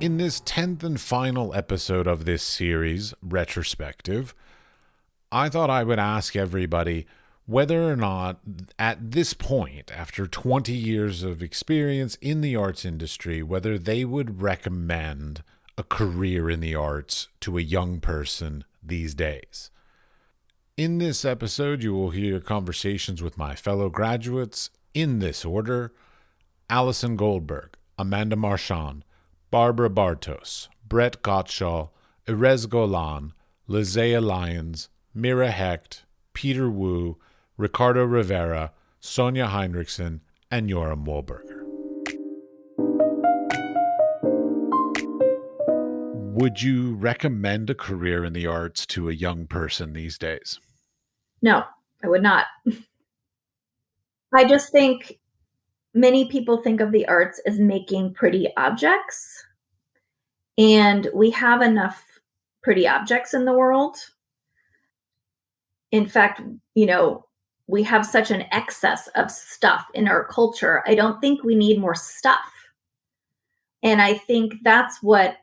In this 10th and final episode of this series, Retrospective, I thought I would ask everybody whether or not, at this point, after 20 years of experience in the arts industry, whether they would recommend a career in the arts to a young person these days. In this episode, you will hear conversations with my fellow graduates in this order: Allison Goldberg, Amanda Marchand, Barbara Bartos, Brett Gottschall, Erez Golan, Lizea Lyons, Mira Hecht, Peter Wu, Ricardo Rivera, Sonia Heinrichsen, and Yoram Wahlberger. Would you recommend a career in the arts to a young person these days? No, I would not. I just think many people think of the arts as making pretty objects, and we have enough pretty objects in the world. In fact, we have such an excess of stuff in our culture. I don't think we need more stuff. And I think that's what,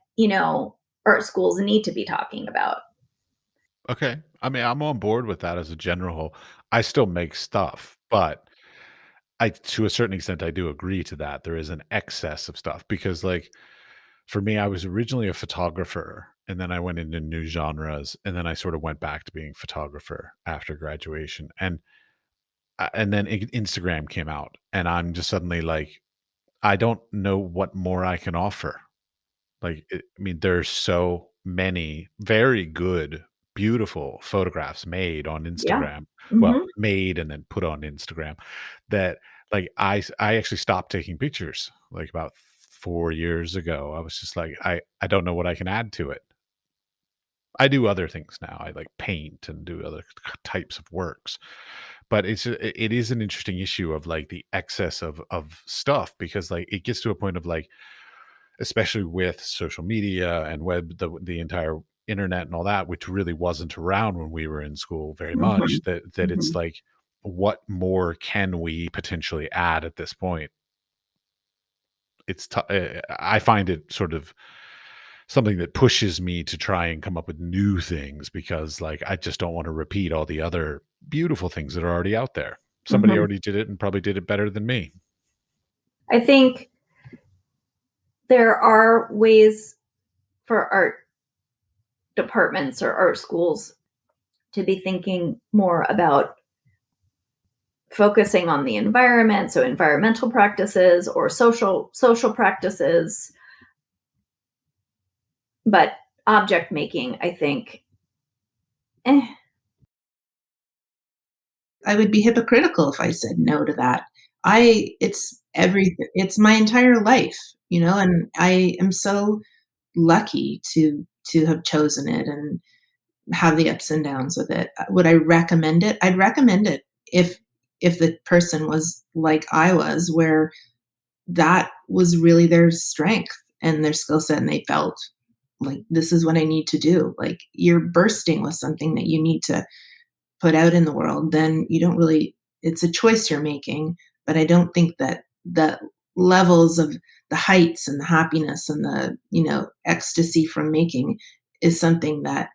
art schools need to be talking about. Okay. I mean, I'm on board with that as a general. I still make stuff, but to a certain extent, I do agree to that. There is an excess of stuff because, like, for me, I was originally a photographer and then I went into new genres and then I sort of went back to being a photographer after graduation. And then Instagram came out and I'm just suddenly like, I don't know what more I can offer. Like, I mean, there's so many very good, beautiful photographs made on Yeah. Instagram. Well, Mhm. made and then put on Instagram that, like, I actually stopped taking pictures, like, about 4 years ago. I was just like, I don't know what I can add to it. I do other things now. I, like, paint and do other types of works. But it is an interesting issue of, like, the excess of stuff because, like, it gets to a point of, like, especially with social media and the entire internet and all that, which really wasn't around when we were in school very much, Mhm. that it's Mhm. like, what more can we potentially add at this point? I find it sort of something that pushes me to try and come up with new things because, like, I just don't want to repeat all the other beautiful things that are already out there. Somebody Mhm. already did it and probably did it better than me. I think there are ways for art departments or art schools to be thinking more about focusing on the environment, so environmental practices or social practices. But object making, I think, eh. I would be hypocritical if I said no to that. It's everything. It's my entire life, and I am so lucky to have chosen it and have the ups and downs with it. Would I recommend it? I'd recommend it if the person was like I was, where that was really their strength and their skill set, and they felt like this is what I need to do. Like you're bursting with something that you need to put out in the world, then you don't really, it's a choice you're making. But I don't think that the levels of the heights and the happiness and the, ecstasy from making is something that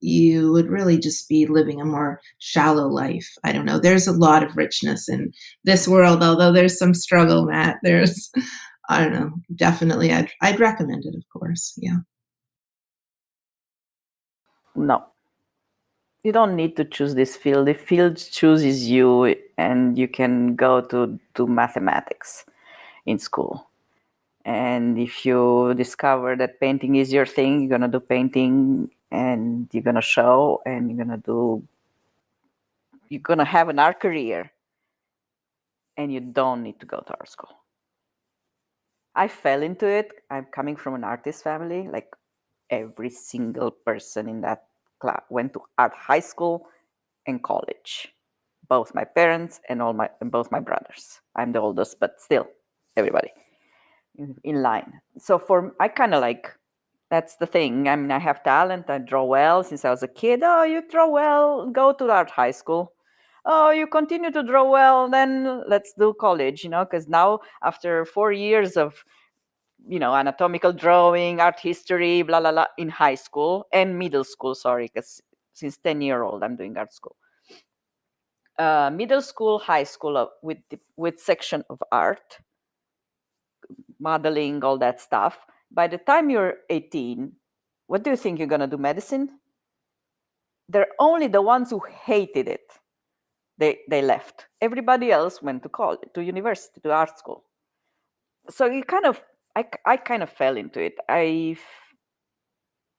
you would really just be living a more shallow life. I don't know. There's a lot of richness in this world, although there's some struggle, Matt. I don't know. Definitely, I'd recommend it, of course. Yeah. No, you don't need to choose this field. The field chooses you, and you can go to do mathematics in school. And if you discover that painting is your thing, you're gonna do painting, and you're gonna show, and you're gonna have an art career, and you don't need to go to art school. I fell into it. I'm coming from an artist family. Like every single person in that class went to art high school and college. Both my parents and both my brothers. I'm the oldest, but still, everybody in line. So I kind of like That's the thing. I mean, I have talent. I draw well since I was a kid. Oh, you draw well, go to art high school. Oh, you continue to draw well, then let's do college, because now after 4 years of, anatomical drawing, art history, blah, blah, blah, in high school and middle school, sorry, because since 10-year-old, I'm doing art school. Middle school, high school with section of art, modeling, all that stuff. By the time you're 18, what do you think you're going to do? Medicine? They're only the ones who hated it. They left. Everybody else went to college, to university, to art school. So I kind of fell into it. I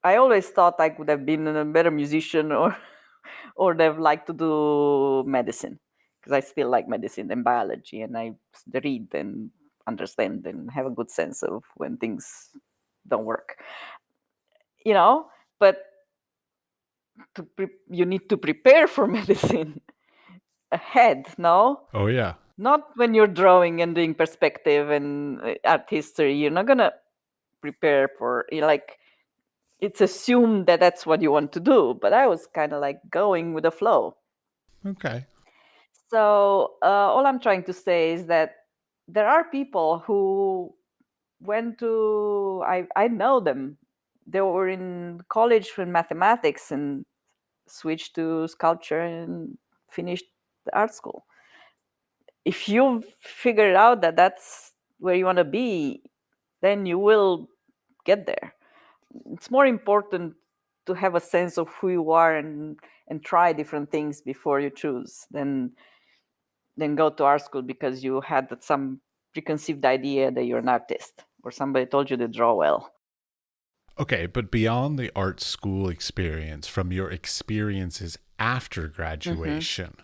always thought I could have been a better musician or or have liked to do medicine, because I still like medicine and biology, and I read and understand and have a good sense of when things don't work. But you need to prepare for medicine ahead, no? Oh, yeah. Not when you're drawing and doing perspective and art history. You're not gonna prepare for like, it's assumed that that's what you want to do. But I was kind of like going with the flow. Okay. So all I'm trying to say is that there are people who went to, I know them. They were in college for mathematics and switched to sculpture and finished the art school. If you figure out that that's where you want to be, then you will get there. It's more important to have a sense of who you are and try different things before you choose than go to art school because you had some preconceived idea that you're an artist or somebody told you to draw well. Okay, but beyond the art school experience, from your experiences after graduation,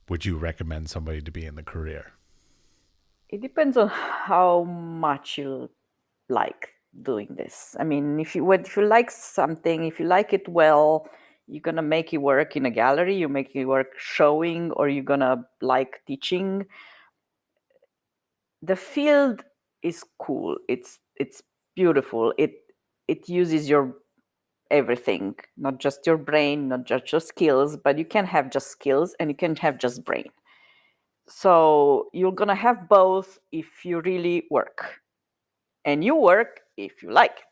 would you recommend somebody to be in the career? It depends on how much you like doing this. I mean, if you like something, if you like it well, you're gonna make it work in a gallery, you make it work showing, or you're gonna like teaching. The field is cool. It's beautiful. It uses your everything, not just your brain, not just your skills, but you can't have just skills and you can't have just brain. So you're gonna have both if you really work. And you work if you like it.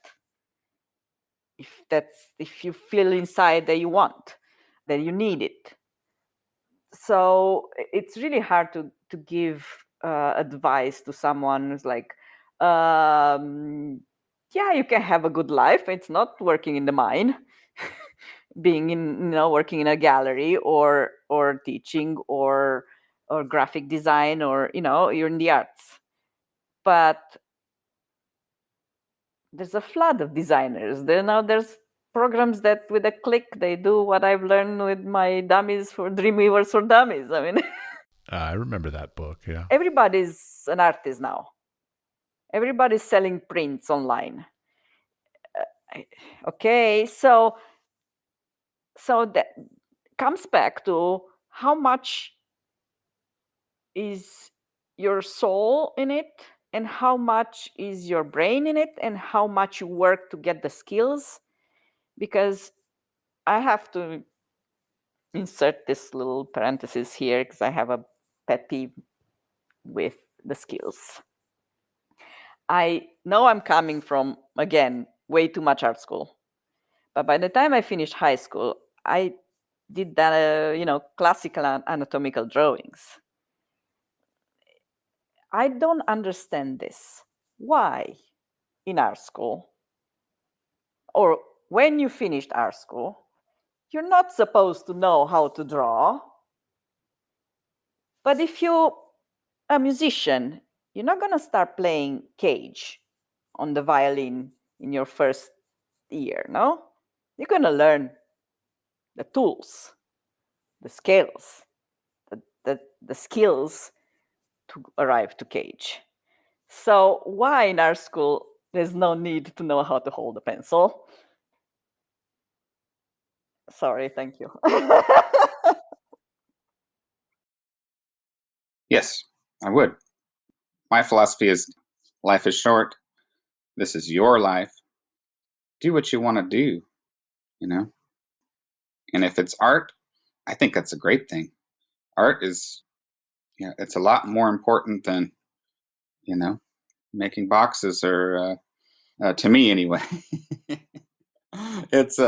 If you feel inside that you want, that you need it. So it's really hard to give advice to someone who's like, yeah, you can have a good life. It's not working in the mine, being in working in a gallery or teaching or graphic design or you're in the arts. But there's a flood of designers. There's programs that with a click they do what I've learned with my dummies for Dreamweavers for Dummies. I mean, I remember that book, yeah. everybody's an artist now. Everybody's selling prints online. Okay, so that comes back to how much is your soul in it and how much is your brain in it and how much you work to get the skills. Because I have to insert this little parenthesis here because I have a pet peeve with the skills. I know I'm coming from, again, way too much art school. But by the time I finished high school, I did that, classical anatomical drawings. I don't understand this. Why in art school, or when you finished art school, you're not supposed to know how to draw. But if you're a musician, you're not going to start playing cage on the violin in your first year, no? You're going to learn the tools, the scales, the skills to arrive to cage. So why in our school there's no need to know how to hold a pencil? Sorry, thank you. Yes, I would. My philosophy is life is short. This is your life. do what you want to do, you know? And if it's art, I think that's a great thing. Art is, it's a lot more important than, you know, making boxes or, to me anyway. it's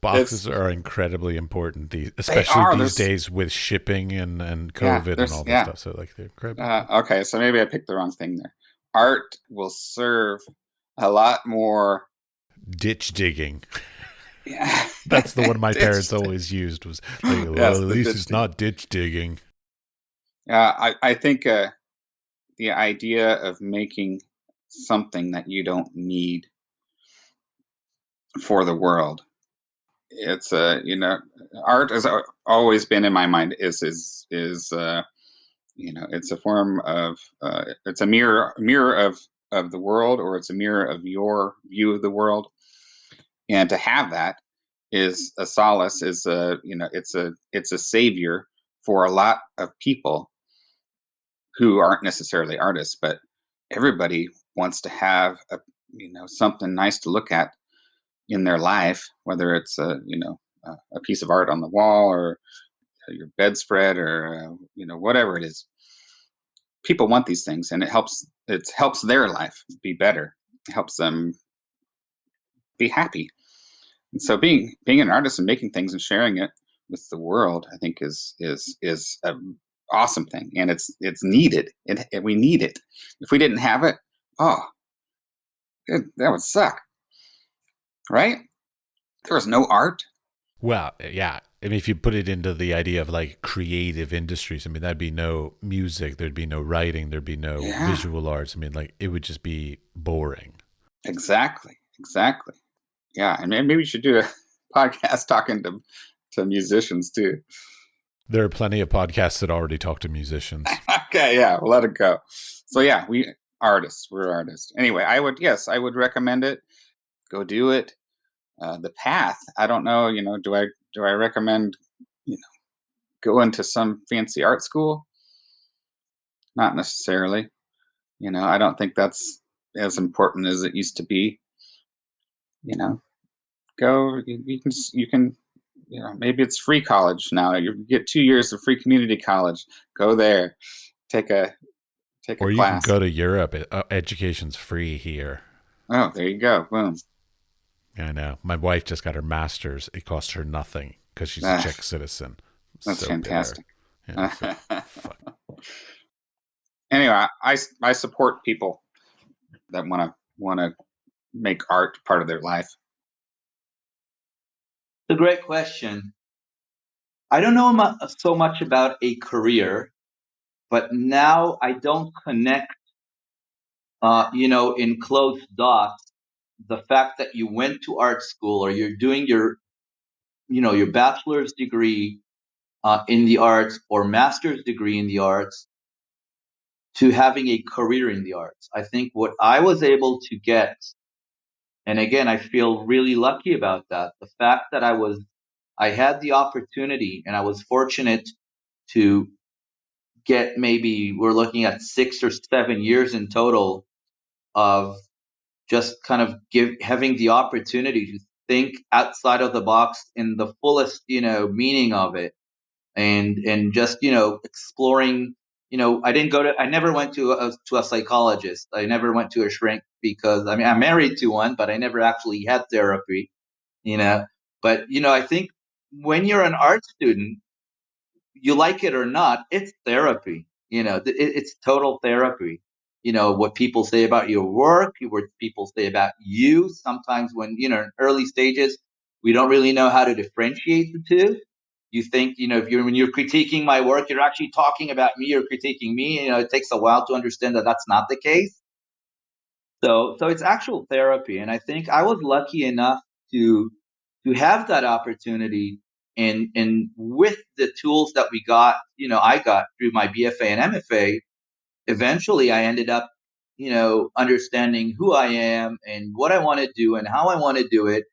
Boxes are incredibly important, they especially are. these There's, days with shipping and yeah, COVID and there's, all this yeah. stuff. So like they're incredibly Okay, so maybe I picked the wrong thing there. Art will serve a lot more. ditch digging. Yeah, That's the one my ditch parents dig- always used, was like, well, yes, at the least ditch it's dig. not ditch digging. I think the idea of making something that you don't need for the world, it's art has always been in my mind. Is it's a form of it's a mirror of the world, or it's a mirror of your view of the world. And to have that is a solace, is a it's a savior for a lot of people who aren't necessarily artists, but everybody wants to have something nice to look at in their life, whether it's a piece of art on the wall, or your bedspread, or whatever it is. People want these things, and it helps their life be better. It helps them be happy. And so being an artist and making things and sharing it with the world, I think is a awesome thing, and it's needed. We need it. If we didn't have it, oh, that would suck, right? There was no art. Well, yeah. I mean, if you put it into the idea of like creative industries, I mean, that'd be no music, there'd be no writing, there'd be no Yeah, visual arts. I mean, like it would just be boring. exactly. Yeah, and maybe we should do a podcast talking to musicians too. There are plenty of podcasts that already talk to musicians. Okay, yeah, we'll let it go. So yeah, we're artists. Anyway, I would recommend it. Go do it. The path, I don't know, do I recommend, going to some fancy art school? Not necessarily. I don't think that's as important as it used to be. You know, go. You can. Maybe it's free college now. You get 2 years of free community college. Go there, take a Or you can class. go to Europe. Education's free here. Oh, there you go. Boom. I know. My wife just got her master's. It cost her nothing because she's a Czech citizen. That's So fantastic. Yeah, so, fuck. Anyway, I support people that want to make art part of their life. It's a great question. I don't know so much about a career, but now I don't connect, in close dots, the fact that you went to art school or you're doing your bachelor's degree in the arts or master's degree in the arts to having a career in the arts. I think what I was able to get, and again, I feel really lucky about that, the fact that I had the opportunity and I was fortunate to get, maybe we're looking at 6 or 7 years in total of just kind of having the opportunity to think outside of the box in the fullest, meaning of it. And just, exploring, I never went to a psychologist. I never went to a shrink because, I mean, I'm married to one, but I never actually had therapy, you know, but, I think when you're an art student, you like it or not, it's therapy. It's total therapy. What people say about your work, what people say about you. Sometimes when, in early stages, we don't really know how to differentiate the two. You think, when you're critiquing my work, you're actually talking about me or critiquing me. It takes a while to understand that that's not the case. So it's actual therapy. And I think I was lucky enough to have that opportunity, and with the tools that I got through my BFA and MFA, eventually I ended up, understanding who I am and what I want to do and how I want to do it.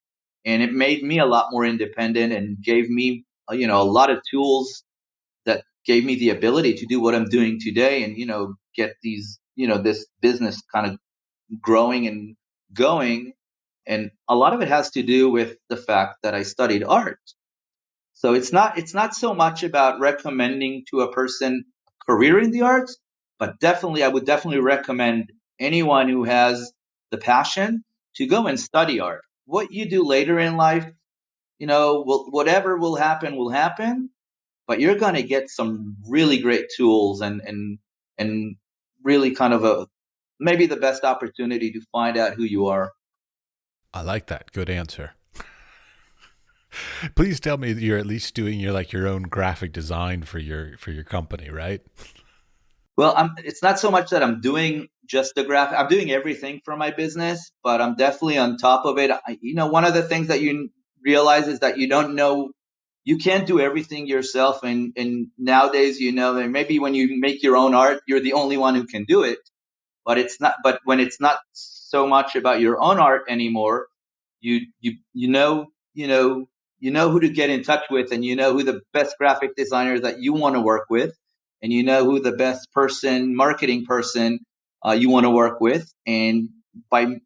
And it made me a lot more independent and gave me, a lot of tools that gave me the ability to do what I'm doing today and, get these, this business kind of growing and going. And a lot of it has to do with the fact that I studied art. So it's not so much about recommending to a person a career in the arts, but I would definitely recommend anyone who has the passion to go and study art. What you do later in life, whatever will happen, but you're going to get some really great tools and really kind of maybe the best opportunity to find out who you are. I like that. Good answer. Please tell me that you're at least doing your own graphic design for your company, right? Well, it's not so much that I'm doing just the graphic. I'm doing everything for my business, but I'm definitely on top of it. One of the things that you realize is that you can't do everything yourself. And nowadays, and maybe when you make your own art, you're the only one who can do it. But when it's not so much about your own art anymore, you know who to get in touch with, and you know who the best graphic designer that you want to work with, and you know who the best marketing person you want to work with. And by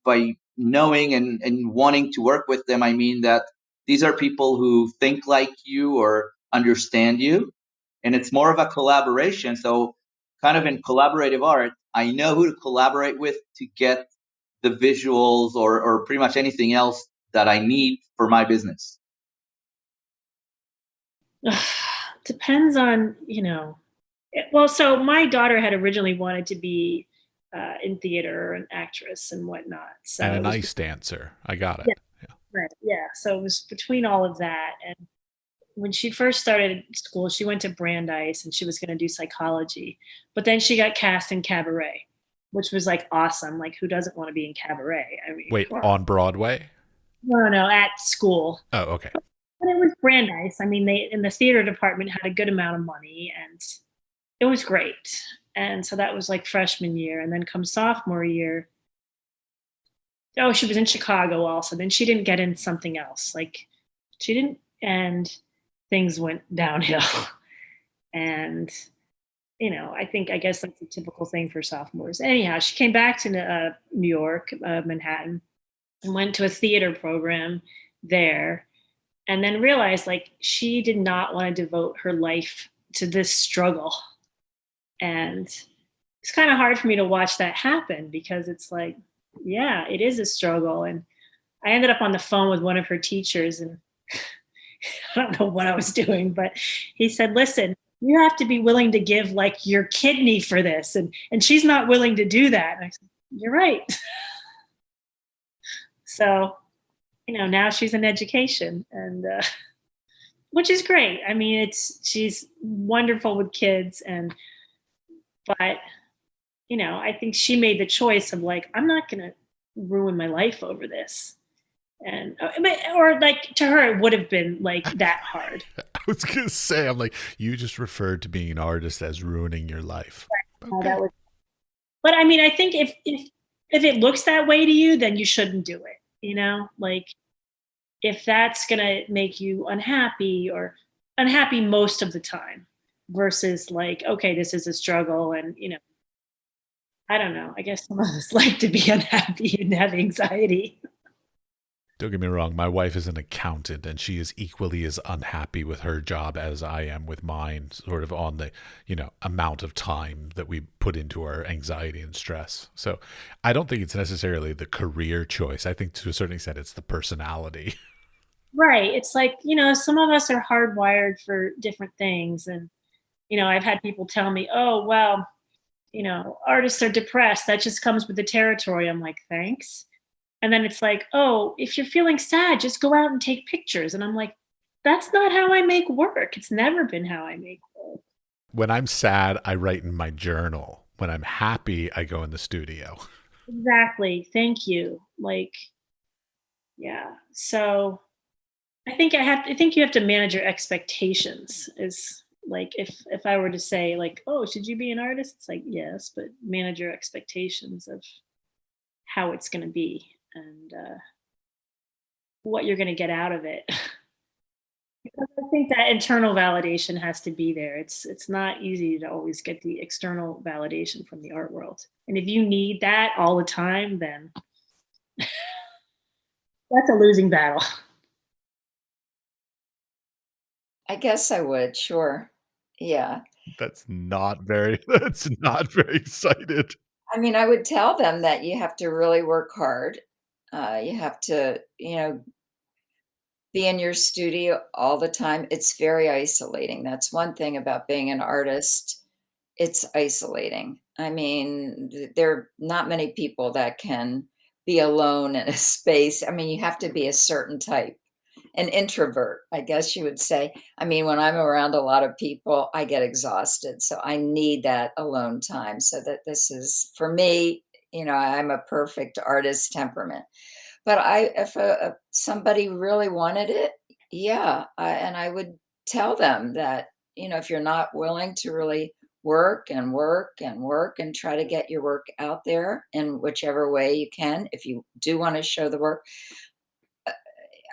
knowing and wanting to work with them, I mean that these are people who think like you or understand you, and it's more of a collaboration. So kind of in collaborative art, I know who to collaborate with to get the visuals or pretty much anything else that I need for my business. Depends on, well, so my daughter had originally wanted to be in theater or an actress and whatnot. So And a nice dancer. I got it. Yeah. Right. Yeah. So it was between all of that. And when she first started school, she went to Brandeis and she was going to do psychology. But then she got cast in Cabaret, which was like awesome. Like, who doesn't want to be in Cabaret? I mean, Wait, on Broadway? No, at school. Oh, okay. But it was Brandeis. I mean, they in the theater department had a good amount of money, and it was great. And so that was like freshman year. And then come sophomore year, she was in Chicago also. Then she didn't get in something else. Like, she didn't, and things went downhill. And, I guess that's a typical thing for sophomores. Anyhow, she came back to New York, Manhattan, and went to a theater program there, and then realized like she did not want to devote her life to this struggle. And it's kind of hard for me to watch that happen, because it's like, yeah, it is a struggle. And I ended up on the phone with one of her teachers, and I don't know what I was doing, but he said, listen, you have to be willing to give like your kidney for this. And she's not willing to do that. And I said, you're right. So, now she's in education, and which is great. I mean, she's wonderful with kids, but I think she made the choice of like, I'm not going to ruin my life over this. And or like, to her it would have been like that hard. I was gonna say, I'm like, you just referred to being an artist as ruining your life. Right. Okay. But I mean, I think if it looks that way to you, then you shouldn't do it. Like, if that's gonna make you unhappy most of the time, versus like, okay, this is a struggle, and I don't know. I guess some of us like to be unhappy and have anxiety. Don't get me wrong, my wife is an accountant, and she is equally as unhappy with her job as I am with mine, sort of on the, amount of time that we put into our anxiety and stress. So I don't think it's necessarily the career choice. I think to a certain extent it's the personality. Right. It's like, some of us are hardwired for different things. And, I've had people tell me, oh, well, artists are depressed. That just comes with the territory. I'm like, thanks. And then it's like, oh, if you're feeling sad, just go out and take pictures. And I'm like, that's not how I make work. It's never been how I make work. When I'm sad, I write in my journal. When I'm happy, I go in the studio. Exactly. Thank you. Like, yeah. So I think you have to manage your expectations. Is like, if I were to say like, oh, should you be an artist? It's like, yes, but manage your expectations of how it's going to be, and what you're going to get out of it. Because I think that internal validation has to be there. It's not easy to always get the external validation from the art world. And if you need that all the time, then That's a losing battle. I guess I would, sure. Yeah. That's not very excited. I mean, I would tell them that you have to really work hard. You have to, be in your studio all the time. It's very isolating. That's one thing about being an artist. It's isolating. I mean, there are not many people that can be alone in a space. I mean, you have to be a certain type, an introvert, I guess you would say. I mean, when I'm around a lot of people, I get exhausted. So I need that alone time. So that this is, for me, I'm a perfect artist temperament. But if somebody really wanted it, yeah, and I would tell them that, if you're not willing to really work and work and work and try to get your work out there in whichever way you can, if you do want to show the work,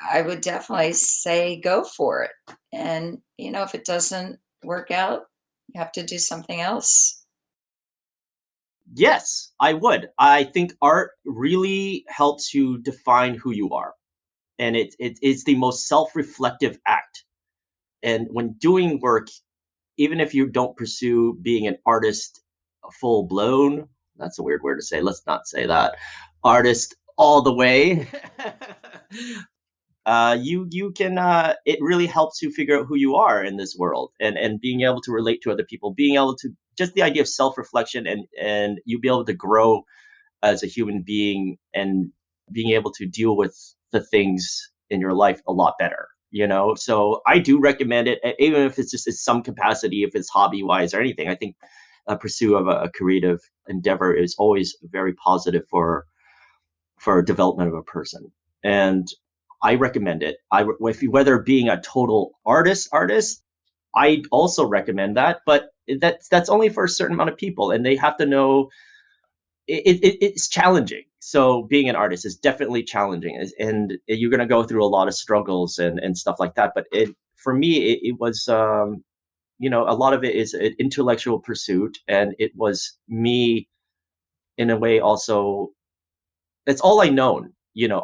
I would definitely say go for it. And, if it doesn't work out, you have to do something else. Yes, I would. I think art really helps you define who you are. And it's the most self-reflective act. And when doing work, even if you don't pursue being an artist full blown, that's a weird word to say. Let's not say that. Artist all the way. You can it really helps you figure out who you are in this world, and being able to relate to other people, being able to just the idea of self-reflection, and you be able to grow as a human being, and being able to deal with the things in your life a lot better, so I do recommend it, even if it's just in some capacity, if it's hobby wise or anything. I think a pursuit of a creative endeavor is always very positive for development of a person. And I recommend it. Whether being a total artist, I also recommend that, but that's only for a certain amount of people, and they have to know it's challenging. So being an artist is definitely challenging, and you're going to go through a lot of struggles and stuff like that. But for me, it was, a lot of it is an intellectual pursuit, and it was me in a way also. That's all I known,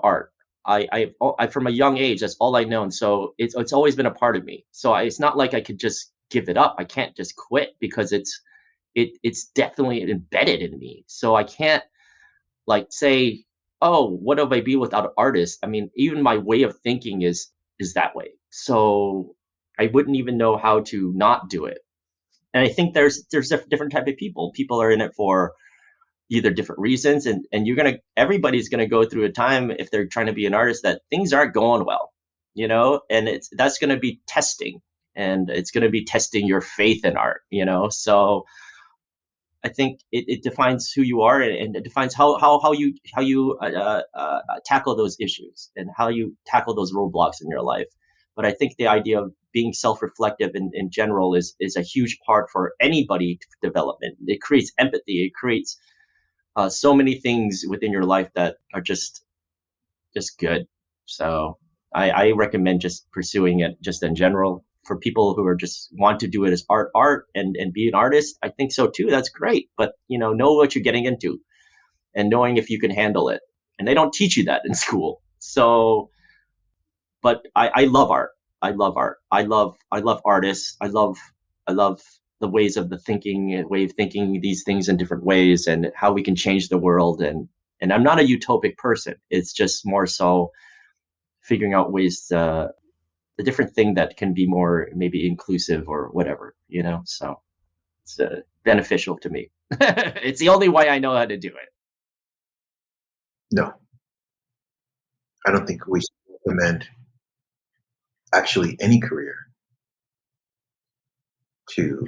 art. I from a young age, that's all I known. So it's always been a part of me. So it's not like I could just give it up. I can't just quit because it's definitely embedded in me. So I can't like say, oh, what would I be without an artist? I mean, even my way of thinking is that way. So I wouldn't even know how to not do it. And I think there's a different type of people. People are in it for either different reasons, and everybody's gonna go through a time, if they're trying to be an artist, that things aren't going well, and that's gonna be testing, and it's gonna be testing your faith in art, so I think it defines who you are, and it defines how you tackle those issues and how you tackle those roadblocks in your life. But I think the idea of being self-reflective in general is a huge part for anybody development. It creates empathy. It creates so many things within your life that are just good. So I recommend just pursuing it just in general for people who are just want to do it as art and be an artist. I think so too. That's great. But know what you're getting into, and knowing if you can handle it. And they don't teach you that in school. So, but I love art. I love art. I love artists. I love the ways of way of thinking these things in different ways, and how we can change the world. And I'm not a utopic person. It's just more so figuring out ways, the different thing that can be more maybe inclusive or whatever, so it's beneficial to me. It's the only way I know how to do it. No, I don't think we should recommend actually any career to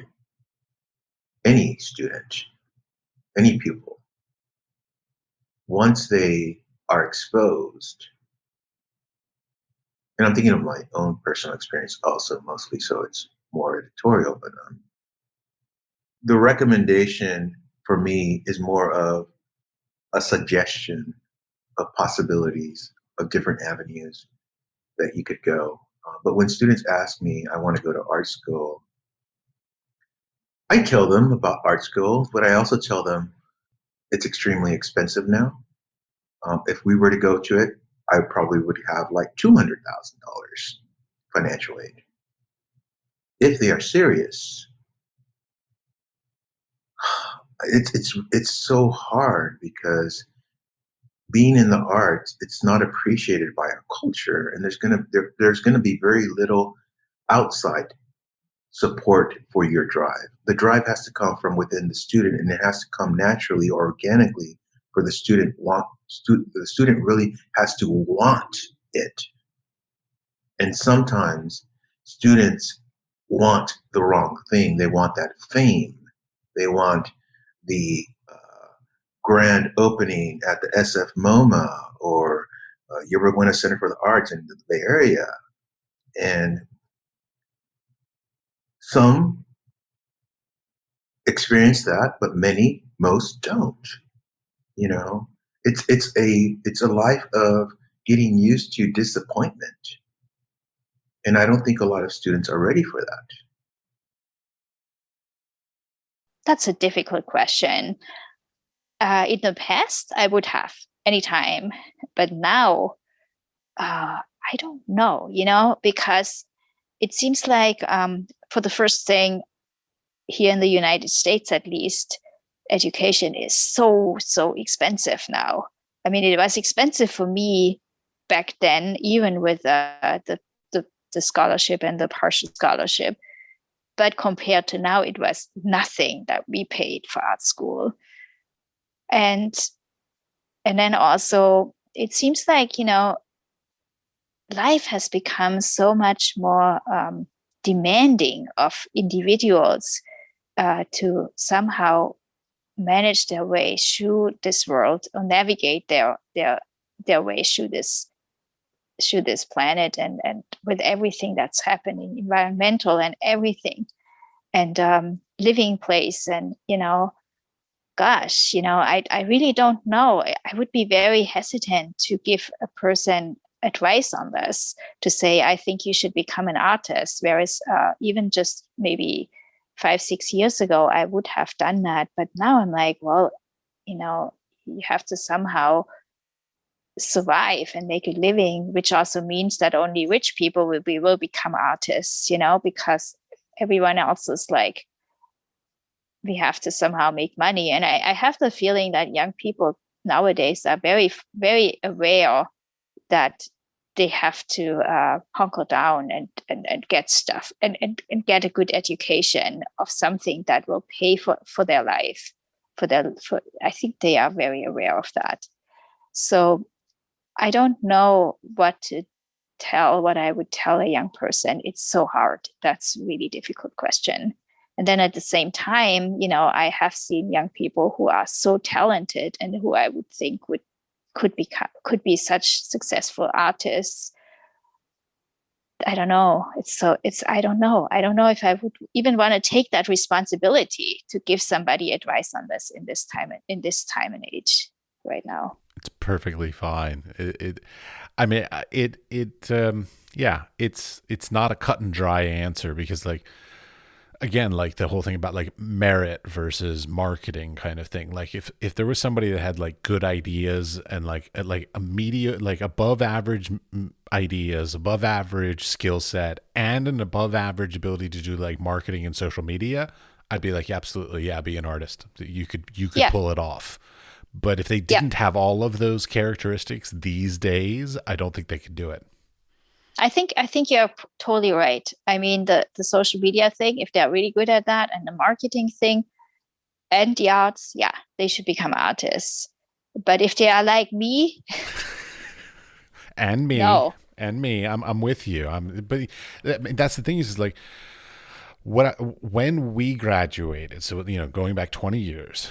any student, any pupil. Once they are exposed, and I'm thinking of my own personal experience also mostly, so it's more editorial, but the recommendation for me is more of a suggestion of possibilities of different avenues that you could go. But when students ask me, I want to go to art school, I tell them about art school, but I also tell them it's extremely expensive now. If we were to go to it, I probably would have like $200,000 financial aid. If they are serious, it's so hard because being in the arts, it's not appreciated by our culture, and there's gonna be very little outside support for your drive. The drive has to come from within the student, and it has to come naturally, organically, for the student really has to want it. And sometimes students want the wrong thing. They want that fame. They want the grand opening at the SF MoMA, or Yerba Buena Center for the Arts in the Bay Area. And some experience that, but most don't. You know, it's a life of getting used to disappointment. And I don't think a lot of students are ready for that. That's a difficult question. In the past, I would have anytime, but now I don't know, because it seems like for the first thing, here in the United States, at least, education is so expensive now. I mean, it was expensive for me back then, even with the scholarship and the partial scholarship. But compared to now, it was nothing that we paid for art school. And then also, it seems like, life has become so much more demanding of individuals to somehow manage their way through this world, or navigate their way through this planet, and with everything that's happening, environmental and everything, and living place, and gosh, I really don't know. I would be very hesitant to give a person advice on this, to say, I think you should become an artist. Whereas even just maybe 5-6 years ago, I would have done that. But now I'm like, well, you have to somehow survive and make a living, which also means that only rich people will become artists, because everyone else is like, we have to somehow make money. And I have the feeling that young people nowadays are very, very aware that they have to hunker down and get stuff and get a good education of something that will pay for their life. I think they are very aware of that. So I don't know what I would tell a young person. It's so hard. That's a really difficult question. And then at the same time, I have seen young people who are so talented and who I would think could be such successful artists. I don't know. I don't know. I don't know if I would even want to take that responsibility to give somebody advice on this in this time and age right now. It's perfectly fine. It's not a cut and dry answer, because again, like the whole thing about like merit versus marketing kind of thing. Like if there was somebody that had like good ideas and like a like above average ideas, above average skill set, and an above average ability to do like marketing and social media, I'd be like, yeah, absolutely, yeah, be an artist. You could pull it off. But if they didn't have all of those characteristics these days, I don't think they could do it. I think you're totally right. I mean, the social media thing, if they're really good at that, and the marketing thing and the arts, yeah, they should become artists. But if they are like me and me, no. I'm with you. But that's the thing is like when we graduated, so going back 20 years,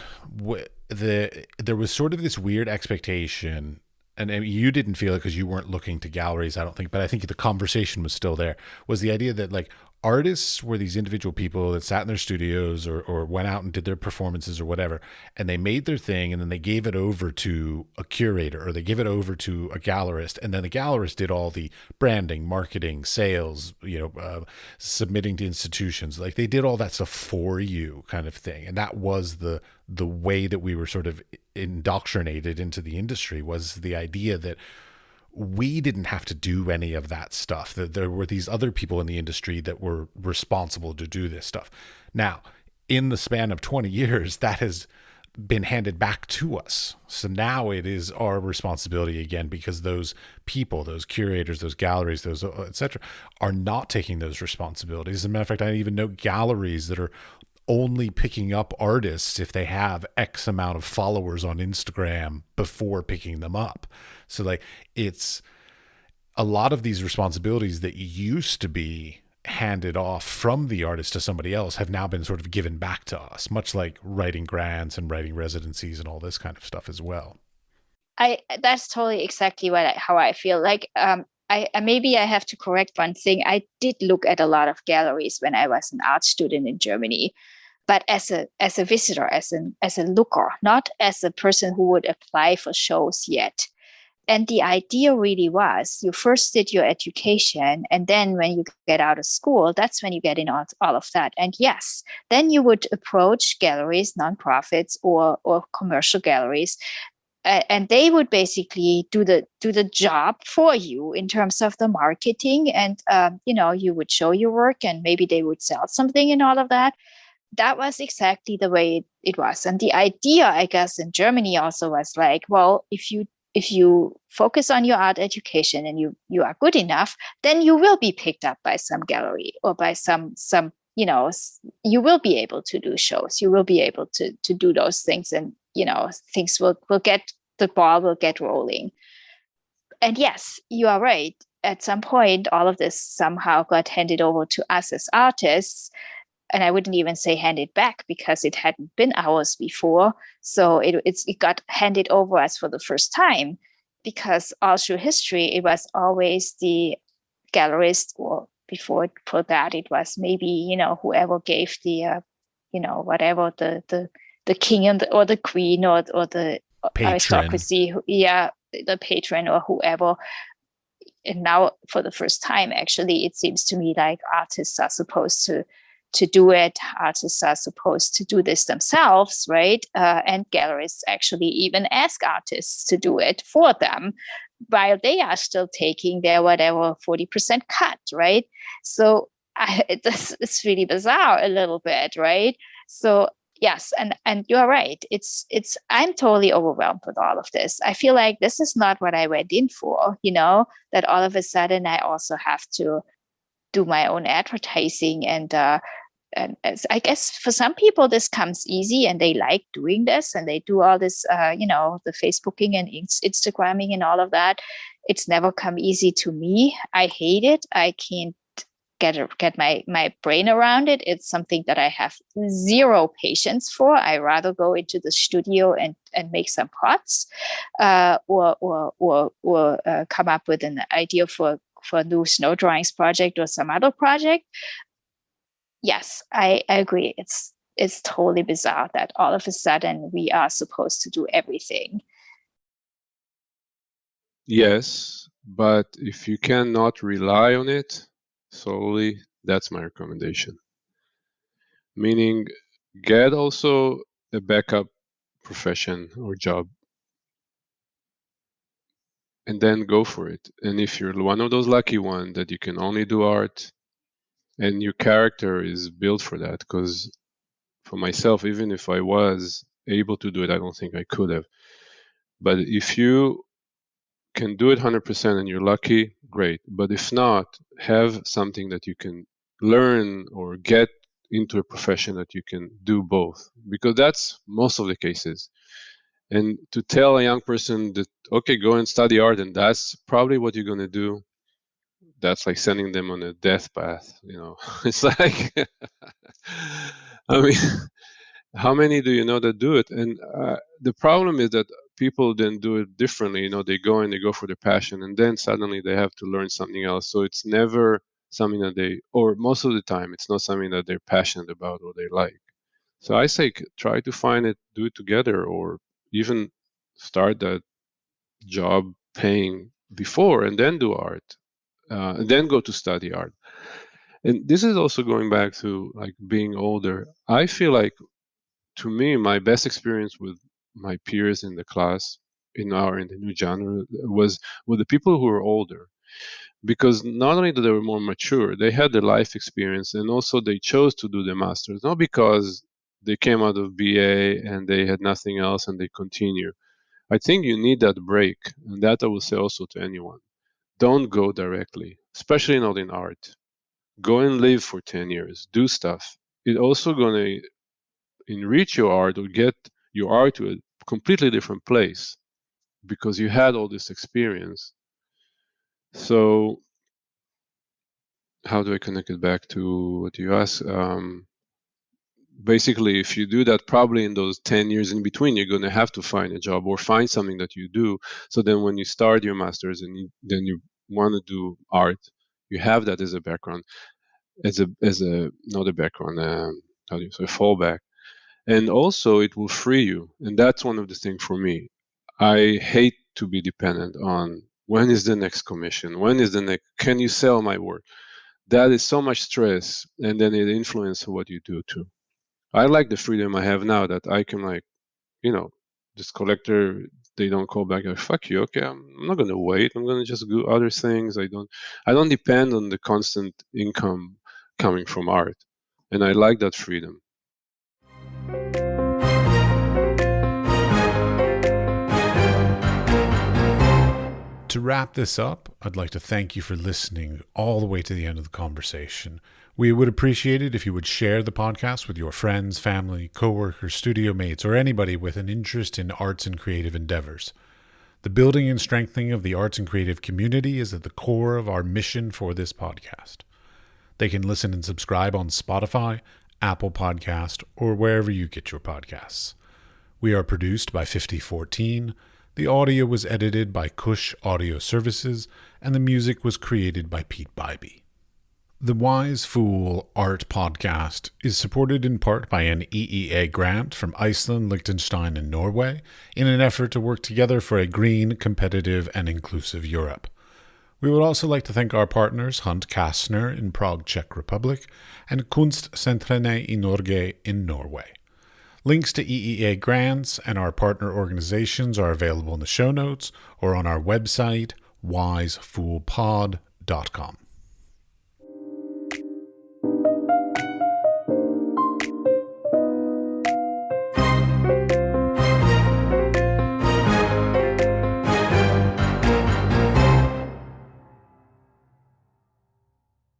there was sort of this weird expectation. And you didn't feel it because you weren't looking to galleries, I don't think, but I think the conversation was still there, was the idea that like artists were these individual people that sat in their studios or went out and did their performances or whatever, and they made their thing, and then they gave it over to a curator, or they give it over to a gallerist, and then the gallerist did all the branding, marketing, sales, submitting to institutions. Like they did all that stuff for you, kind of thing. And that was the way that we were sort of indoctrinated into the industry, was the idea that we didn't have to do any of that stuff. That there were these other people in the industry that were responsible to do this stuff. Now, in the span of 20 years, that has been handed back to us. So now it is our responsibility again, because those people, those curators, those galleries, those etc., are not taking those responsibilities. As a matter of fact, I even know galleries that are only picking up artists if they have X amount of followers on Instagram before picking them up. So like, it's a lot of these responsibilities that used to be handed off from the artist to somebody else have now been sort of given back to us, much like writing grants and writing residencies and all this kind of stuff as well. That's totally exactly how I feel. Like I maybe I have to correct one thing. I did look at a lot of galleries when I was an art student in Germany, but as a visitor, as a looker, not as a person who would apply for shows yet. And the idea really was you first did your education, and then when you get out of school, that's when you get in all of that. And yes, then you would approach galleries, nonprofits, or commercial galleries, and they would basically do the job for you in terms of the marketing, and you would show your work, and maybe they would sell something and all of that. That was exactly the way it was. And the idea, I guess, in Germany also was like, well, if you focus on your art education and you are good enough, then you will be picked up by some gallery or by some you will be able to do shows. You will be able to do those things, and things will get, the ball will get rolling. And yes, you are right. At some point, all of this somehow got handed over to us as artists. And I wouldn't even say handed back, because it hadn't been ours before. So it got handed over us for the first time, because all through history, it was always the gallerist, or before that, it was maybe, whoever gave the, whatever, the king or the queen or the Patron. Aristocracy, the patron or whoever. And now, for the first time, actually, it seems to me like artists are supposed to do it. Artists are supposed to do this themselves, right? And galleries actually even ask artists to do it for them, while they are still taking their whatever 40% cut, right? So it's really bizarre a little bit, right? So yes, and you're right. It's I'm totally overwhelmed with all of this. I feel like this is not what I went in for, that all of a sudden I also have to do my own advertising, and I guess for some people this comes easy and they like doing this, and they do all this the Facebooking and Instagramming and all of that. It's never come easy to me. I hate it. I can't get my brain around it. It's something that I have zero patience for. I rather go into the studio and make some pots, or come up with an idea for a new snow drawings project or some other project. Yes, I agree. It's totally bizarre that all of a sudden we are supposed to do everything. Yes, but if you cannot rely on it solely, that's my recommendation. Meaning, get also a backup profession or job, and then go for it. And if you're one of those lucky ones that you can only do art, and your character is built for that, because for myself, even if I was able to do it, I don't think I could have. But if you can do it 100% and you're lucky, great. But if not, have something that you can learn or get into a profession that you can do both, because that's most of the cases. And to tell a young person that, okay, go and study art and that's probably what you're going to do, that's like sending them on a death path. It's like I mean, how many do you know that do it? And the problem is that people then do it differently. They go for their passion, and then suddenly they have to learn something else. So it's never something that or most of the time, it's not something that they're passionate about or they like. So I say, try to find it, do it together, or even start that job paying before and then do art, and then go to study art. And this is also going back to like being older. I feel like, to me, my best experience with my peers in the class in the new genre was with the people who were older, because not only that they were more mature, they had the life experience, and also they chose to do the masters, not because they came out of BA and they had nothing else and they continue. I think you need that break, and that I will say also to anyone. Don't go directly, especially not in art. Go and live for 10 years, do stuff. It's also going to enrich your art or get your art to a completely different place because you had all this experience. So how do I connect it back to what you asked? Basically, if you do that, probably in those 10 years in between, you're going to have to find a job or find something that you do. So then when you start your master's and then you want to do art, you have that as a background, as a not a background, how do you say, fallback. And also it will free you. And that's one of the things for me. I hate to be dependent on when is the next commission? When is the next, can you sell my work? That is so much stress, and then it influences what you do too. I like the freedom I have now that I can, like, this collector, they don't call back, like, fuck you, okay, I'm not gonna wait. I'm gonna just do other things. I don't depend on the constant income coming from art. And I like that freedom. To wrap this up, I'd like to thank you for listening all the way to the end of the conversation. We would appreciate it if you would share the podcast with your friends, family, coworkers, studio mates, or anybody with an interest in arts and creative endeavors. The building and strengthening of the arts and creative community is at the core of our mission for this podcast. They can listen and subscribe on Spotify, Apple Podcast, or wherever you get your podcasts. We are produced by 5014. The audio was edited by Kush Audio Services, and the music was created by Pete Bybee. The Wise Fool Art Podcast is supported in part by an EEA grant from Iceland, Liechtenstein, and Norway in an effort to work together for a green, competitive, and inclusive Europe. We would also like to thank our partners Hunt Kastner in Prague, Czech Republic, and Kunstsentrene i Norge in Norway. Links to EEA grants and our partner organizations are available in the show notes or on our website, wisefoolpod.com.